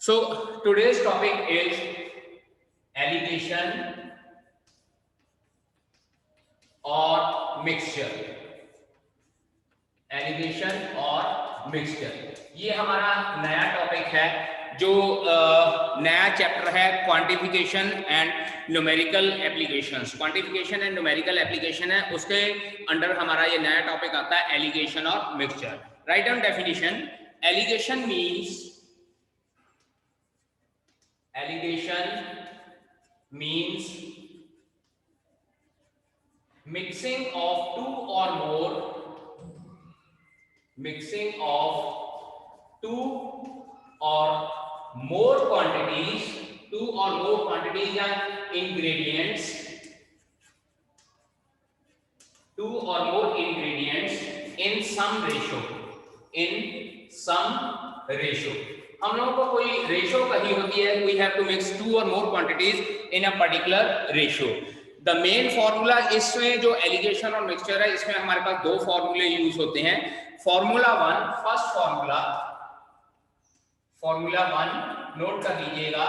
So today's topic is alligation और mixture. Allegation और mixture ये हमारा नया टॉपिक है, जो नया चैप्टर है quantification and numerical applications. Quantification and numerical application है, उसके अंडर हमारा ये नया टॉपिक आता है एलिगेशन और mixture. Write down definition. Alligation means mixing of two or more quantities या ingredients, in some ratio। हम लोगों को कोई रेशो कही होती है, we have to mix two or more quantities in a particular ratio। The main formula इसमें जो एलिगेशन और मिक्सचर है, इसमें हमारे पास दो फॉर्मूले यूज होते हैं। फॉर्मूला वन नोट कर लीजिएगा।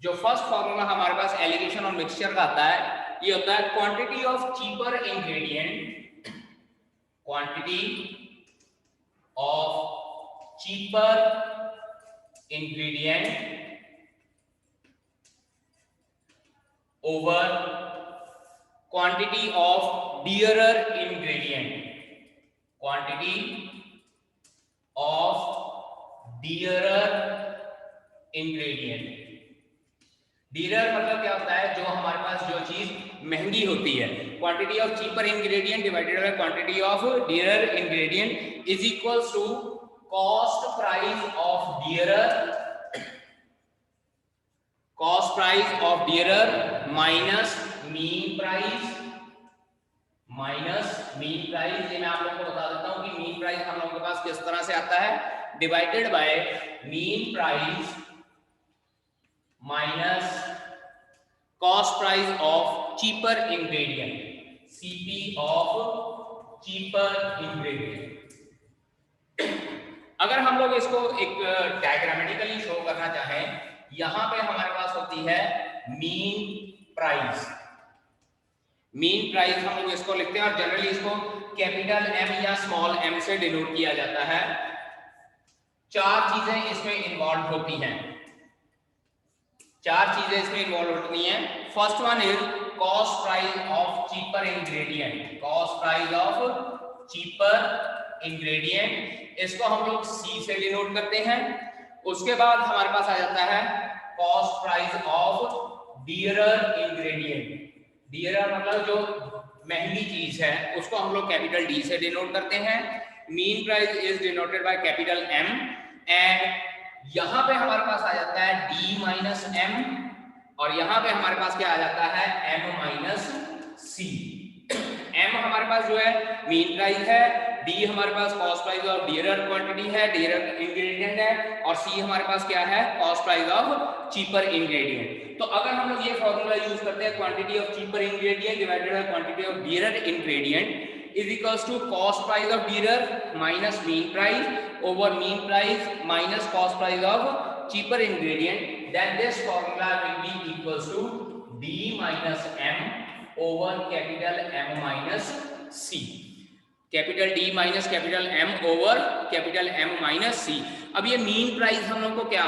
जो फर्स्ट फॉर्मूला हमारे पास एलिगेशन और मिक्सचर का आता है, ये होता है quantity of cheaper ingredient over quantity of dearer ingredient। डीरर मतलब क्या होता है, जो हमारे पास जो चीज महंगी होती है। Quantity of cheaper ingredient divided by quantity of dearer ingredient is equals to cost price of dearer minus mean price. ये मैं आप लोगों को बता देता हूं कि मीन प्राइस हम लोगों के पास किस तरह से आता है, divided by mean price minus cost price of cheaper ingredient, CP of cheaper ingredient. अगर हम लोग इसको एक डायग्रामेटिकली शो करना चाहें, यहां पे हमारे पास होती है मीन प्राइस हम लोग इसको लिखते हैं, और जनरली इसको कैपिटल एम या स्मॉल एम से डिनोट किया जाता है। चार चीजें इसमें इन्वॉल्व होती हैं। First one is cost price of cheaper ingredient. इसको हम लोग सी से डिनोट करते हैं। उसके बाद हमारे पास आ जाता है cost price of dearer ingredient. Dearer मतलब जो महंगी चीज है, उसको हम लोग कैपिटल डी से डिनोट करते हैं। Mean price is denoted by capital M, and यहां पे हमारे पास आ जाता है डी माइनस एम, और यहां पे हमारे पास क्या आ जाता है, एम माइनस सी। एम हमारे पास जो है मीन प्राइस है, डी हमारे पास cost price of dearer quantity है, डियरर इंग्रेडिएंट है, और सी हमारे पास क्या है, cost price of cheaper ingredient. तो अगर हम लोग ये फॉर्मूला यूज करते हैं, quantity of cheaper ingredient divided by quantity of dearer ingredient is equals to cost price of dearer minus mean price over mean price minus cost price of cheaper ingredient, then this formula will be equals to D minus M over capital M minus C. Capital D minus capital M over capital M minus C. अब ये mean price हम लोग को क्या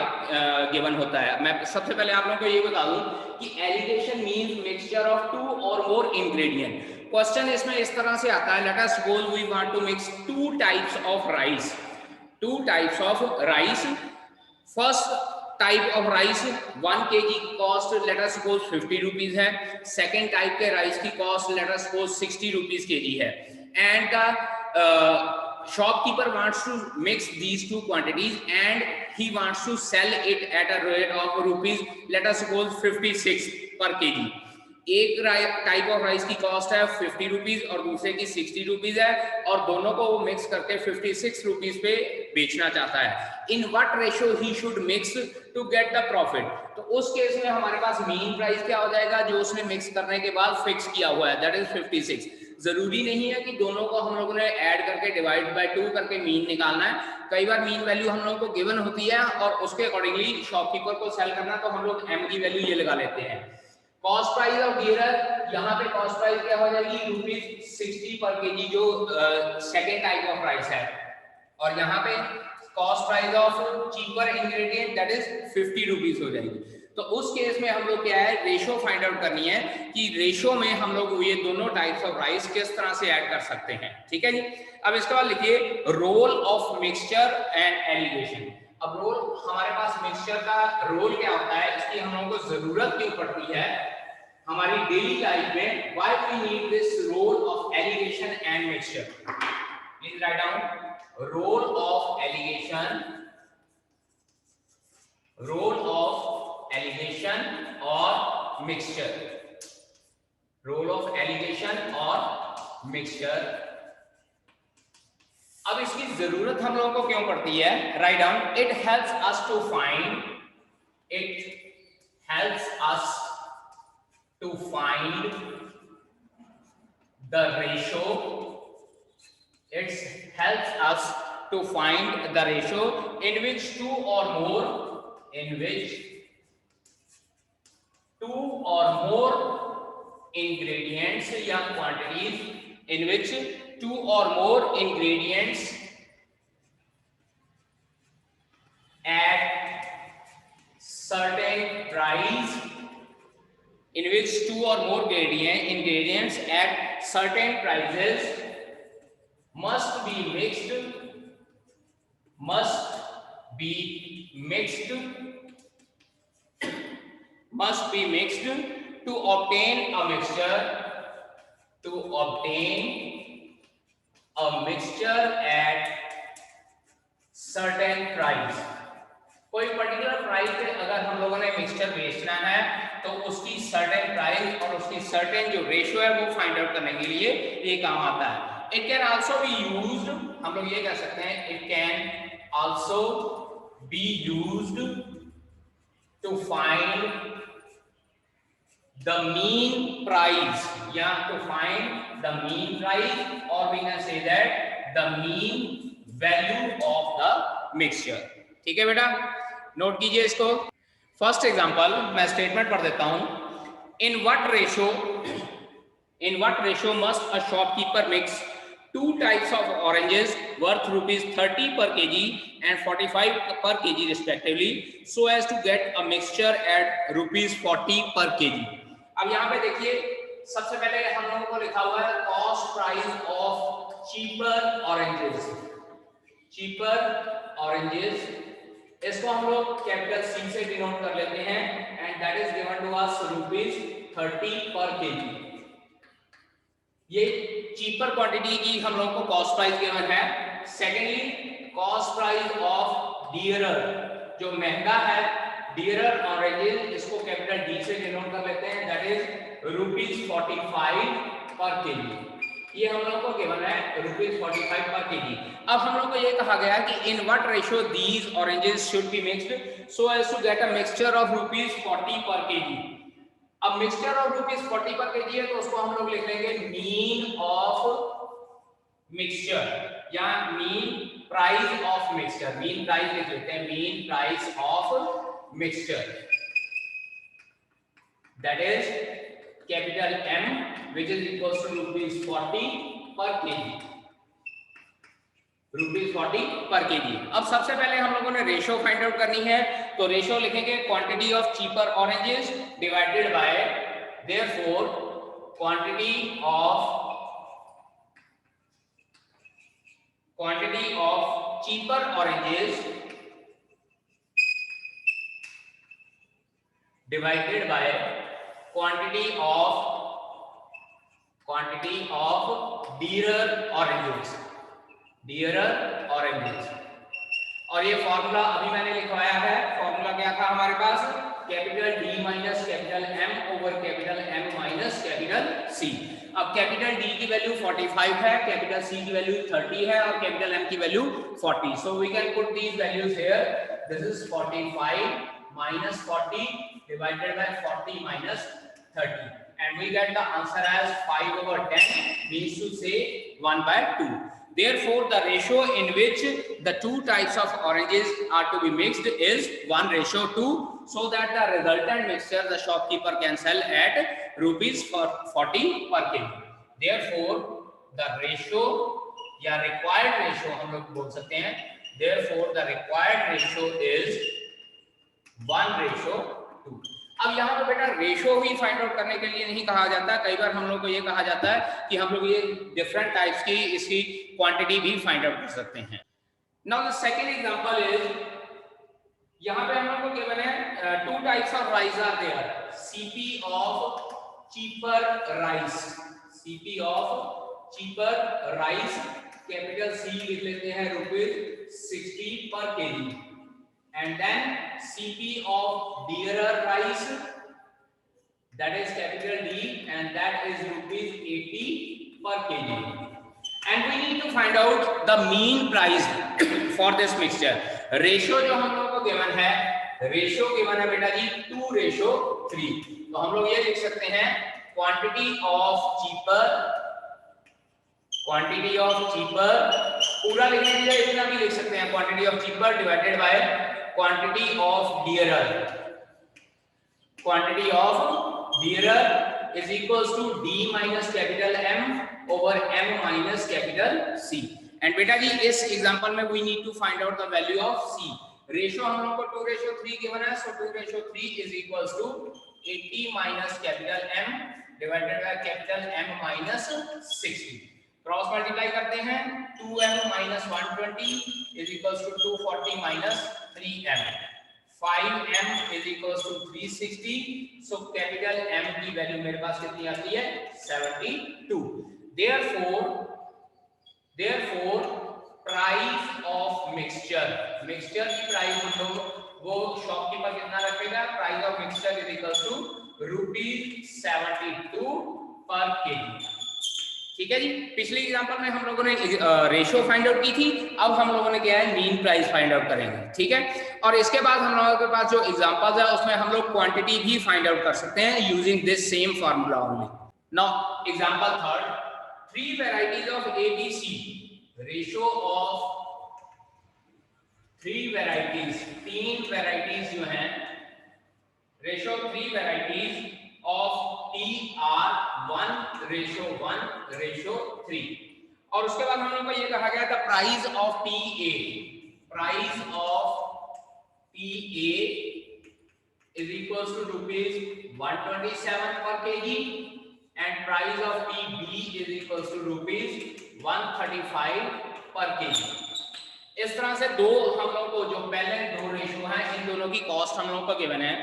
given होता है, मैं सबसे पहले आप लोगों को ये बता दूं कि alligation means mixture of two और मोर इंग्रेडिएंट। क्वेश्चन इसमें इस तरह से आता है, let us suppose we want to mix two types of rice. First type of rice 1 kg cost let us suppose 50 rupees है। सेकेंड टाइप के rice की cost let us suppose 60 rupees kg है, and the shopkeeper wants to mix these two quantities and he wants to sell it at a rate of rupees let us suppose 56 per kg। एक type of rice की cost है 50 rupees और दूसरे की 60 rupees है, और दोनों को वो मिक्स करके 56 रुपीज पे बेचना चाहता है। In what ratio he should mix to get the profit. तो उस केस में हमारे पास मीन प्राइस क्या हो जाएगा, जो उसने मिक्स करने के बाद फिक्स किया हुआ है, दैट इज 56। जरूरी नहीं है कि दोनों को हम लोगों ने ऐड करके डिवाइड बाय 2 करके मीन निकालना है। कई बार मीन वैल्यू हम लोगों को गिवन होती है और उसके अकॉर्डिंगली शॉपकीपर को सेल करना, तो हम लोग एम की वैल्यू ये लगा लेते हैं। कॉस्ट प्राइस ऑफ बियरर, यहाँ पे कॉस्ट प्राइस क्या हो जाएगी, ₹60 पर केजी, जो सेकेंड टाइप ऑफ प्राइस है। और यहाँ पे cost price of cheaper ingredient that is ₹50 हो जाएगी। तो उस केस में हम लोग क्या है, रेशो फाइंड आउट करनी है कि रेशो में हम लोग ये दोनों टाइप्स ऑफ राइस किस तरह से ऐड कर सकते हैं। ठीक है जी। अब इसके बाद लिखिए rule of mixture and alligation. अब रोल, हमारे पास मिक्सचर का रोल क्या होता है, इसकी हम लोगों को जरूरत क्यों पड़ती है हमारी डेली लाइफ में, why we need this rule of alligation and mixture. Please write down rule of alligation, rule of alligation और मिक्सचर, रोल ऑफ एलिगेशन और मिक्सचर। अब इसकी जरूरत हम लोगों को क्यों पड़ती है, write down, it helps us to find, it helps us to find the ratio, it helps us to find the ratio in which two or more ingredients या quantities in which two or more ingredients at certain price, in which two or more ingredients at certain prices must be mixed to obtain a mixture at certain price। कोई particular price पे अगर हम लोगों ने mixture बेचना है तो उसकी सर्टेन प्राइस और उसकी सर्टेन जो रेशियो है वो फाइंड आउट करने के लिए ये काम आता है। It can also be used, हम लोग ये कह सकते हैं, it can also be used to find the mean price, या to find the mean price, or we can say that the mean value of the mixture। ठीक है बेटा, नोट कीजिए इसको। फर्स्ट एग्जांपल मैं स्टेटमेंट पढ़ देता हूं। In what ratio must a shopkeeper mix two types of oranges worth ₹30 per kg and 45 per kg respectively so as to get a mixture at ₹40 per kg। अब यहाँ पे देखिए, सबसे पहले हम लोगों को लिखा हुआ है cost price of cheaper oranges, इसको हम लोग कैपिटल सी से डिनोट कर लेते हैं and that is given to us ₹30 per KG. ये चीपर क्वांटिटी की हम लोग को कॉस्ट प्राइस गिवन है। Secondly cost price of dearer, जो महंगा है डियरर ऑरेंजेस, इसको कैपिटल डी से डिनोट कर लेते हैं, दैट इज ₹45 पर केजी। ये हम लोग को गिवन है ₹45 पर केजी। अब हम लोग को ये कहा गया कि in what ratio these oranges should be mixed so as to get a mixture of ₹40 per KG. अब मिक्सचर ऑफ ₹40 पर केजी है तो उसको हम लोग लिख लेंगे मीन ऑफ मिक्सचर या mean price of mixture. Mean price लिख लेते हैं, mean price of mixture, that is capital M which is equals to ₹40 per kg, ₹40 per KG. अब सबसे पहले हम लोगों ने रेशियो फाइंड आउट करनी है, तो रेशियो लिखेंगे quantity of cheaper oranges divided by therefore quantity of cheaper oranges divided by quantity of dearer oranges. और ये फॉर्मूला अभी मैंने लिखवाया है। फॉर्मूला क्या था हमारे पास, capital D minus capital M over capital M minus capital C। अब कैपिटल D की वैल्यू 45 है, कैपिटल C की वैल्यू 30 है और कैपिटल M की value 40। So we can put these values here, this is 45 minus 40 divided by 40 minus 30 and we get the answer as 5/10 means to say 1/2. Therefore, the ratio in which the two types of oranges are to be mixed is 1:2, so that the resultant mixture the shopkeeper can sell at rupees 40 per kg. Therefore, the ratio या required ratio हम लोग बोल सकते हैं, therefore the required ratio is 1:2. अब यहाँ पे बेटा रेशो ही फाइंड आउट करने के लिए नहीं कहा जाता, कई बार हम लोग को ये कहा जाता है कि हम लोग ये डिफरेंट टाइप्स की इसकी क्वांटिटी भी फाइंड आउट कर सकते हैं. Now the second example is, यहाँ पे हम लोग को गिवन है two types of rice are there, CP of cheaper rice, CP of cheaper rice, capital C लिख लेते हैं ₹60 per kg, and then CP of dearer rice, that is capital D, and that is ₹80 per kg, and we need to find out the mean price for this mixture. Ratio जो हम लोग को given है, ratio given है बेटा जी 2:3, तो हम लोग ये लिख सकते हैं क्वांटिटी ऑफ चीपर, पूरा लिखने के लिए इतना भी लिख सकते हैं, quantity of cheaper divided by quantity of dearer is equals to D minus capital M over M minus capital C. And बेटा जी इस एग्जांपल में we need to find out the value of C. Ratio हम लोग को 2:3 given है, so 2:3 is equals to 80 minus capital M divided by capital M minus 60. Cross multiply करते हैं, 2M minus 120 is equals to 240 minus 3M, 5M is equals to 360, so capital M की value मेरे पास कितनी आती है 72. therefore प्राइस ऑफ मिक्सचर की price हम लोग वो शॉपकीपर कितना रखेगा, price of mixture is equals to ₹72 per KG. ठीक है जी. पिछले एग्जांपल में हम लोगों ने रेशियो फाइंड आउट की थी, अब हम लोगों ने क्या है मीन प्राइस फाइंड आउट करेंगे. ठीक है, और इसके बाद हम लोगों के पास जो एग्जांपल्स है उसमें हम लोग क्वांटिटी भी फाइंड आउट कर सकते हैं using this same formula only. Now example third, 3 varieties of ABC, ratio of 3 varieties जो हैं, ratio of 3 varieties of T are 1:1:3, और उसके बाद हम लोग को ये कहा गया था price of TA is equals to ₹127 per kg and price of TB is equals to ₹135 per kg. इस तरह से दो हम लोग को जो पहले दो रेशियो हैं इन दोनों की कॉस्ट हम लोग को गिवन है.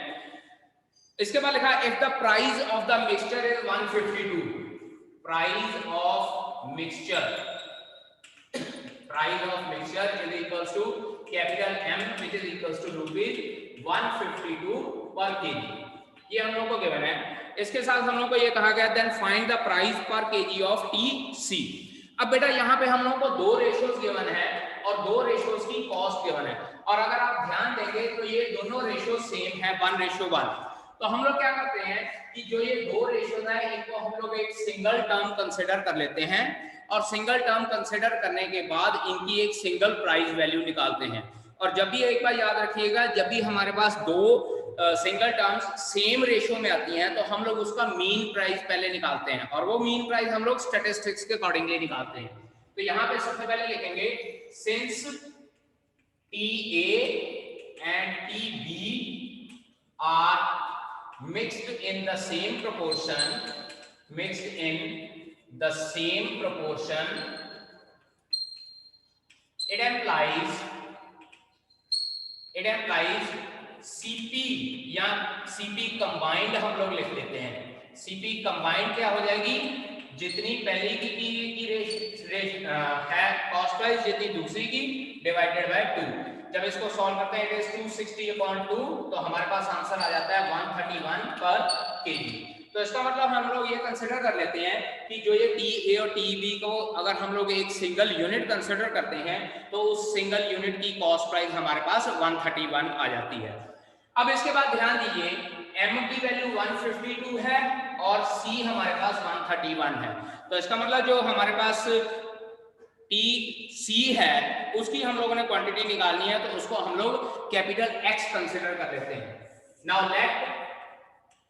इसके बाद लिखा if the price of the mixture is 152, price of mixture is equals to capital M which is equals to ₹152 per KG. ये हम लोग को गिवन है. इसके साथ हम लोग को ये कहा गया देन फाइंड द प्राइस पर केजी ऑफ TC. अब बेटा यहाँ पे हम लोग को दो रेशियोज गिवन है और दो रेशियोज की कॉस्ट गिवन है, और अगर आप ध्यान देंगे तो ये दोनों रेशियो सेम है 1:1. तो हम लोग क्या करते हैं कि जो ये दो रेशियोज है इनको हम लोग एक सिंगल टर्म कंसीडर कर लेते हैं, और सिंगल टर्म कंसीडर करने के बाद इनकी एक सिंगल प्राइस वैल्यू निकालते हैं. और जब भी एक बार याद रखिएगा, जब भी हमारे पास दो सिंगल टर्म्स सेम रेशियो में आती हैं तो हम लोग उसका मीन प्राइस पहले निकालते हैं, और वो मीन प्राइस हम लोग स्टैटिस्टिक्स के अकॉर्डिंगली निकालते हैं. तो यहाँ पे सबसे पहले लिखेंगे since TA and TB are mixed in the same proportion, it implies CP या CP combined हम लोग लिख लेते हैं. CP combined क्या हो जाएगी, जितनी पहली की है कॉस्ट प्राइस जितनी दूसरी की डिवाइडेड बाय 2. जब इसको सॉल्व करते हैं इट इज 260/2, तो हमारे पास आंसर आ जाता है 131 पर केजी. तो इसका मतलब हम लोग ये कंसीडर कर लेते हैं कि जो ये TA और TB को अगर हम लोग एक सिंगल यूनिट कंसीडर करते हैं तो उस सिंगल यूनिट की कॉस्ट प्राइस हमारे पास 131 आ जाती है. अब इसके बाद ध्यान दीजिए m की वैल्यू 152 है और c हमारे पास 131 है। तो इसका मतलब जो हमारे पास टी सी है उसकी हम लोगों ने क्वांटिटी निकालनी है, तो उसको हम लोग कैपिटल X कंसीडर कर लेते हैं।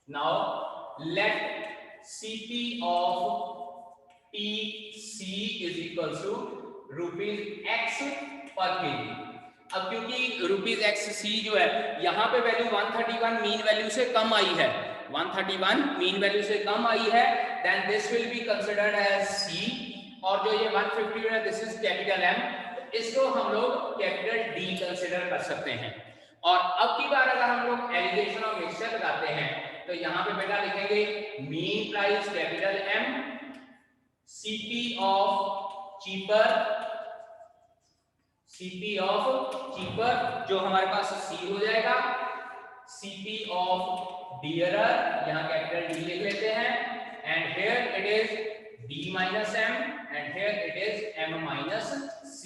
Now let Cp of tea C is equal to ₹X per KG. अब क्योंकि ₹X जो है यहाँ पे वैल्यू 131 मीन वैल्यू से कम आई है, 131 मीन वैल्यू से कम आई है, then this will be considered as C, और जो ये 150 है दिस इज कैपिटल M, इसको हम लोग कैपिटल D कंसिडर कर सकते हैं। और अब की बार अगर हम लोग एलिगेशन और मिक्सचर लगाते हैं तो यहाँ पे बेटा लिखेंगे mean price capital M, Cp of cheaper जो हमारे पास C हो जाएगा, Cp ऑफ डियरर यहाँ कैपिटल D लिख लेते हैं, and here it is D minus M and here it is M minus C।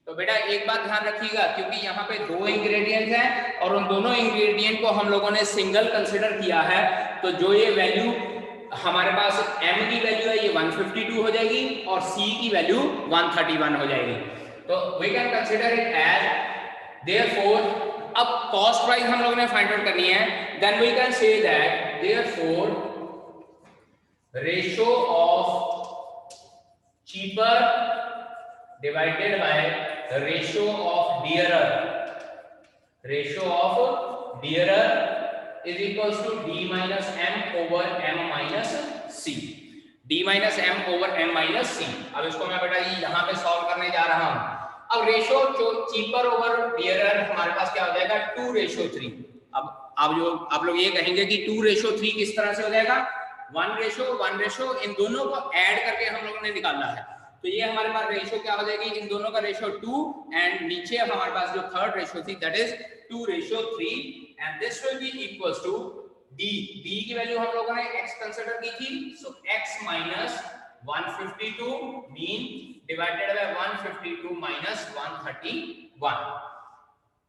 तो बेटा एक बात ध्यान रखिएगा, क्योंकि यहाँ पे दो इंग्रेडिएंट हैं और उन दोनों इंग्रेडिएंट को हम लोगों ने सिंगल कंसीडर किया है, तो जो ये वैल्यू हमारे पास M की वैल्यू है ये 152 हो जाएगी और C की वैल्यू 131 हो जाएगी। तो we can consider it as, therefore अब कॉस्ट प्राइस हम लोगों ने फाइंड आउट करनी है, then we can say that therefore ratio of cheaper divided by ratio of dearer is equals to D minus M over M minus C। D minus M over M minus C। अब इसको मैं बेटा यहाँ पे solve करने जा रहा हूँ। अब रेशो जो चीपर ओवर डियरर हमारे पास क्या हो जाएगा 2:3। अब आप लोग ये कहेंगे कि 2:3 किस तरह से हो जाएगा, 1:1, इन दोनों को ऐड करके हम लोगों ने निकालना है। तो ये हमारे पास रेशो क्या हो जाएगी, इन दोनों का रेशो 2 एंड नीचे हमारे पास जो थर्ड रेशो थी that is 2:3 and this will be equals to D। D की वैल्यू हम लोगों ने X कंसीडर की थी, so X minus 152 mean divided by 152 minus 131।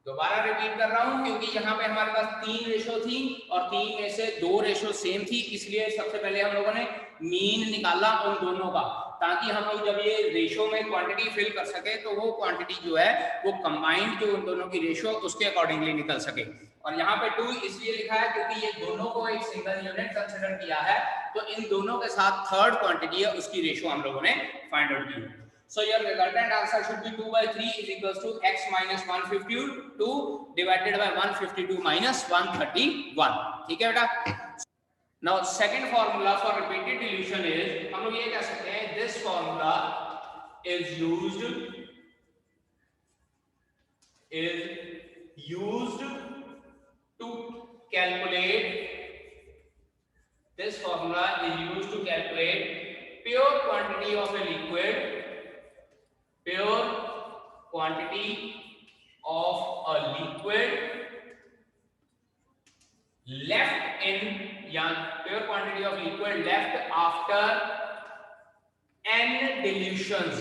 दोबारा रिपीट कर रहा हूं क्योंकि यहाँ पे हमारे पास 3 रेशो थी और 3 में से 2 रेशो सेम थी, इसलिए सबसे पहले हम लोगों ने मीन निकाला उन दोनों का, ताकि हम लोग जब ये रेशो में क्वांटिटी फिल कर सके तो वो क्वांटिटी जो है वो कंबाइंड जो उन दोनों की रेशो उसके अकॉर्डिंगली निकल सके। और यहाँ पे 2 इसलिए लिखा है क्योंकि ये दोनों को एक सिंगल यूनिट कंसीडर किया है, तो इन दोनों के साथ थर्ड क्वांटिटी है उसकी रेशो हम लोगों ने फाइंड आउट की। So your resultant answer should be 2/3 is equals to X minus 152 divided by 152 minus 131। ठीक है बेटा। Now second formula for repeated dilution is, हम लोग ये कह सकते हैं this formula is used to calculate, this formula is used to calculate pure quantity of a liquid, pure quantity of a liquid left in, या pure quantity of liquid left after n dilutions।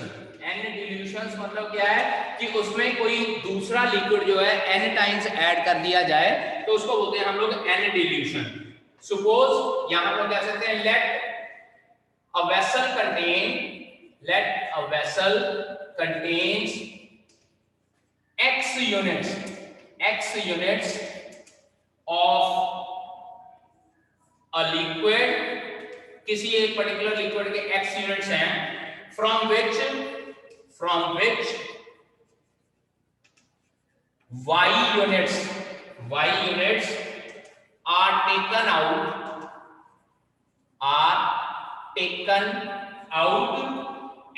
n dilutions मतलब क्या है कि उसमें कोई दूसरा liquid जो है n टाइम्स ऐड कर दिया जाए तो उसको बोलते हैं हम लोग n dilution। सपोज यहां हम लोग कह सकते हैं let a vessel contains x units of a liquid, किसी एक पर्टिकुलर लिक्विड के x यूनिट्स हैं, from which y units are taken out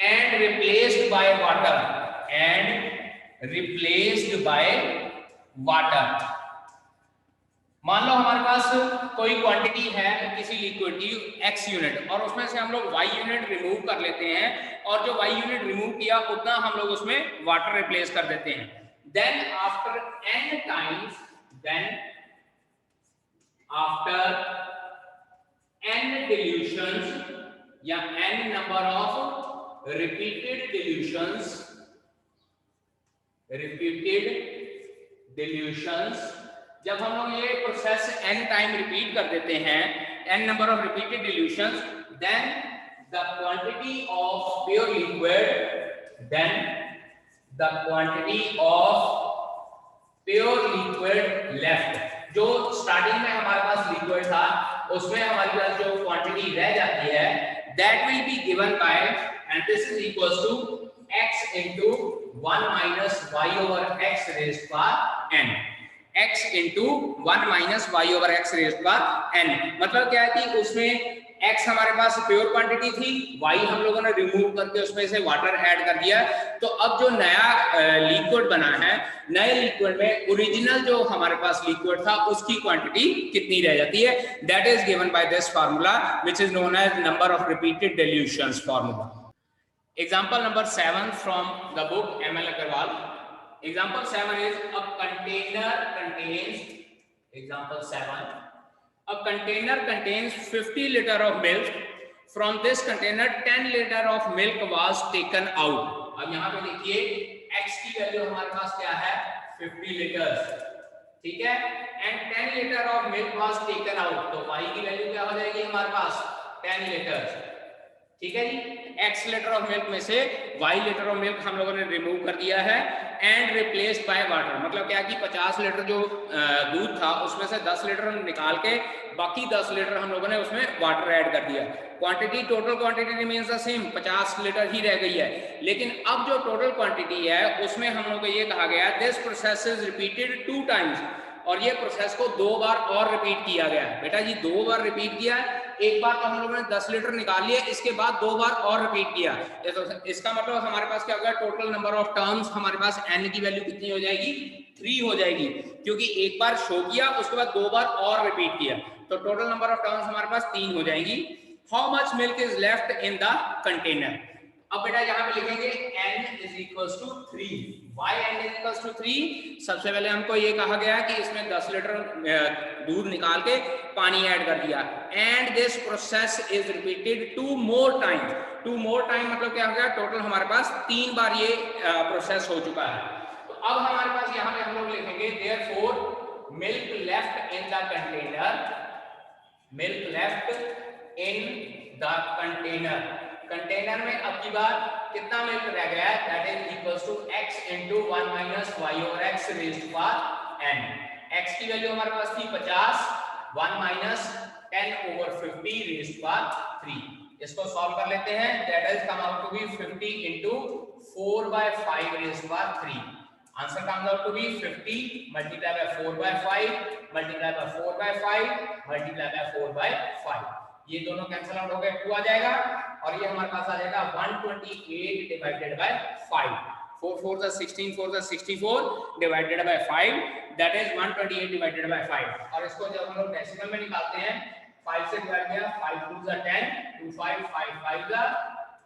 and replaced by water। मान लो हमारे पास कोई क्वांटिटी है किसी लिक्विड की x यूनिट और उसमें से हम लोग y यूनिट रिमूव कर लेते हैं और जो y यूनिट रिमूव किया उतना हम लोग उसमें वाटर रिप्लेस कर देते हैं। देन आफ्टर n dilutions या n number of repeated dilutions, जब हम लोग ये प्रोसेस n टाइम रिपीट कर देते हैं, n number of repeated dilutions, then the quantity of pure liquid, then the quantity of pure liquid left, जो starting में हमारे पास लिक्विड था उसमें हमारे पास जो क्वांटिटी रह जाती है, that will be given by, and this is equals to x into 1 minus y over x raised to power n, x into 1 minus y over x raised to power n। मतलब क्या है कि उसमें x हमारे पास pure quantity थी, y हम लोगों ने रिमूव करके उसमें से वाटर ऐड कर दिया, तो अब जो नया लिक्विड बना है, नए लिक्विड में ओरिजिनल जो हमारे पास लिक्विड था उसकी क्वांटिटी कितनी रह जाती है, that is given by this formula which is known as number of repeated dilutions formula. Example number 7 from the book ML Agarwal. Example 7 is a container contains, example 7, a container contains 50 liter of milk. From this container 10 liter of milk was taken out. अब यहाँ पे देखिए x की value हमारे पास क्या है, 50 litres, ठीक है, and 10 litre of milk was taken out, तो y की वैल्यू क्या हो जाएगी हमारे पास 10 लीटर्स, ठीक है जी। x लीटर ऑफ मिल्क में से y लीटर ऑफ मिल्क हम लोगों ने रिमूव कर दिया है एंड रिप्लेस्ड बाय वाटर, मतलब क्या कि 50 लीटर जो दूध था उसमें से 10 लीटर निकाल के बाकी 10 लीटर हम लोगों ने उसमें वाटर ऐड कर दिया। Quantity, total quantity remains the same, 50 litre ही रह गई है, लेकिन अब जो टोटल क्वांटिटी है उसमें हम लोग को ये कहा गया this process is repeated 2 times, और ये प्रोसेस को 2 बार और रिपीट किया गया है। बेटा जी 2 बार रिपीट किया, एक बार तो हम लोगों ने 10 लीटर निकाल लिया, इसके बाद 2 बार और रिपीट किया, तो इसका मतलब हमारे पास क्या होगा, टोटल नंबर ऑफ टर्म्स हमारे पास n की वैल्यू कितनी हो जाएगी, 3 हो जाएगी, क्योंकि एक बार शो किया उसके बाद 2 बार और रिपीट किया, तो टोटल नंबर ऑफ टर्म्स हमारे पास 3 हो जाएंगी। How much milk is left in the container, अब बेटा यहाँ पे लिखेंगे n is equals to 3, why n is equals to 3, सबसे पहले हमको ये कहा गया कि इसमें 10 लीटर दूध निकाल के पानी ऐड कर दिया, and this process is repeated 2 more times, 2 more time मतलब क्या हो गया, टोटल हमारे पास 3 बार ये प्रोसेस हो चुका है। तो अब हमारे पास यहाँ पे हम लोग लिखेंगे therefore milk left in the container, milk left in the container, container में अब की बार कितना मिल्क रह गया है, that is equals to x into 1 minus y over x raised to power n। x की वैल्यू हमारे पास थी 50, 1 minus 10 over 50 raised to power 3। इसको सॉल्व कर लेते हैं, that is come out to be 50 into 4 by 5 raised to power 3। Answer comes out to be 50 multiplied by 4 by 5 multiplied by 4 by 5 multiplied by 4 by 5, ये दोनों cancel out हो गए, 2 आ जाएगा, और ये हमारे पास आ जाएगा 128 डिवाइडेड बाय 5, 4 4 जा 16, 4 जा 64 divided by 5, that is 128 divided by 5। और इसको जब हम लोग डेसिमल में निकालते हैं, 5 से डिवाइड किया, 5 2 जा 10, 2 5 5 5 जा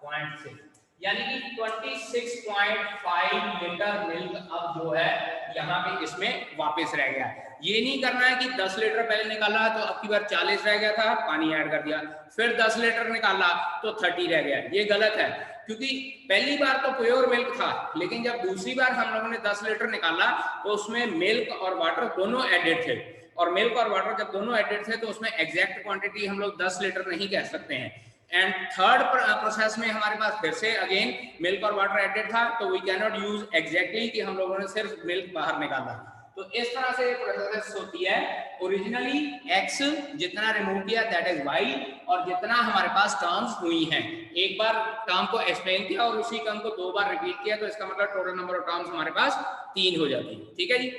0.6, यानी कि 26.5 लीटर मिल्क अब जो है यहाँ पे इसमें वापस रह गया है। ये नहीं करना है कि 10 लीटर पहले निकाला तो अब की बार 40 रह गया था, पानी ऐड कर दिया, फिर 10 लीटर निकाला तो 30 रह गया, ये गलत है, क्योंकि पहली बार तो प्योर मिल्क था, लेकिन जब दूसरी बार हम लोगों ने 10 लीटर निकाला तो उसमें मिल्क और वाटर दोनों एडेड थे, और मिल्क और वाटर जब दोनों एडेड थे तो उसमें एग्जैक्ट क्वांटिटी हम लोग 10 लीटर नहीं कह सकते हैं। एंड थर्ड प्रोसेस में हमारे पास फिर से अगेन मिल्क और वाटर एडेड था, तो we can not use exactly कि हम लोगों ने सिर्फ मिल्क बाहर निकाला। तो इस तरह से प्रोसेस होती है, ओरिजिनली x जितना रिमूव किया दैट इज y, और जितना हमारे पास टर्म्स हुई हैं, एक बार टर्म को एक्सप्लेन किया और उसी टर्म को 2 बार रिपीट किया, तो इसका मतलब टोटल नंबर ऑफ टर्म्स हमारे पास 3 हो जाती है, ठीक है जी।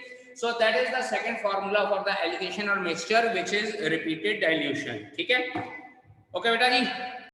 So that is the second formula for the alligation और mixture which is repeated dilution, ठीक है, ओके बेटा जी।